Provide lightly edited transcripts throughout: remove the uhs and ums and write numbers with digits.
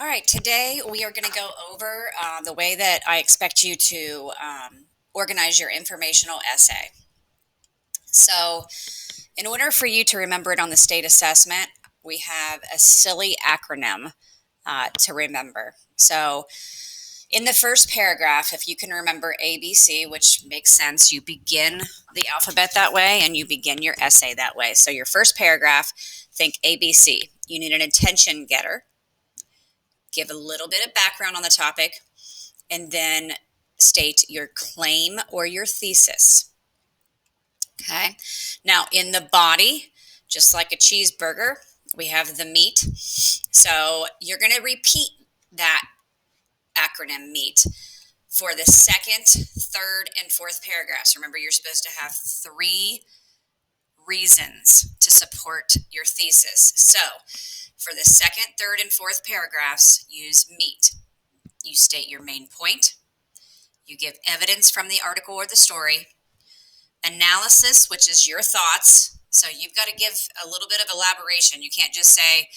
All right, today we are going to go over the way that I expect you to organize your informational essay. So, in order for you to remember it on the state assessment, we have a silly acronym to remember. So, in the first paragraph, if you can remember ABC, which makes sense, you begin the alphabet that way and you begin your essay that way. So, your first paragraph, think ABC. You need an attention getter. Give a little bit of background on the topic, and then state your claim or your thesis. Okay. Now, in the body, just like a cheeseburger, we have the meat. So you're going to repeat that acronym MEAT for the second, third, and fourth paragraphs. Remember, you're supposed to have 3 reasons to support your thesis. So for the second, third, and fourth paragraphs, use MEAT. You state your main point. You give evidence from the article or the story. Analysis, which is your thoughts. So you've got to give a little bit of elaboration. You can't just say,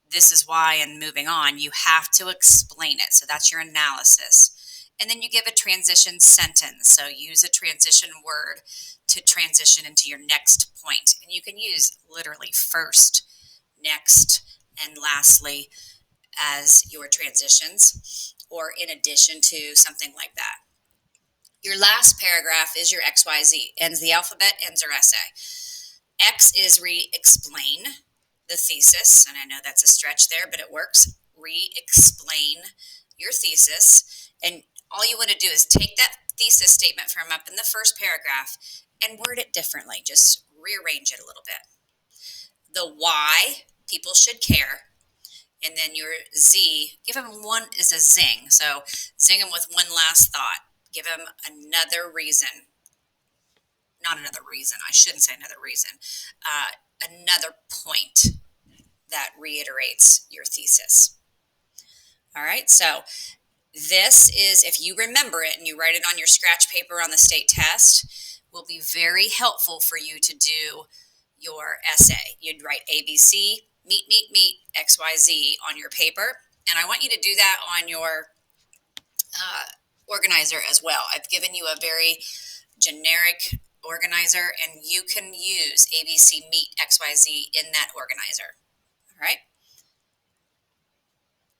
this is why, and moving on. You have to explain it. So that's your analysis. And then you give a transition sentence. So use a transition word to transition into your next point. And you can use literally first, next, and lastly as your transitions, or in addition to, something like that. Your last paragraph is your XYZ. Ends the alphabet, ends your essay. X is re-explain the thesis, and I know that's a stretch there, but it works. Re-explain your thesis, and all you want to do is take that thesis statement from up in the first paragraph and word it differently. Just rearrange it a little bit. The why, people should care. And then your Z, give them one is a zing. So zing them with one last thought. Give them another reason. Not another reason. I shouldn't say another reason. Another point that reiterates your thesis. All right. So this is, if you remember it and you write it on your scratch paper on the state test, will be very helpful for you to do your essay. You'd write ABC, meet, XYZ on your paper. And I want you to do that on your organizer as well. I've given you a very generic organizer, and you can use ABC, meet, XYZ in that organizer. All right.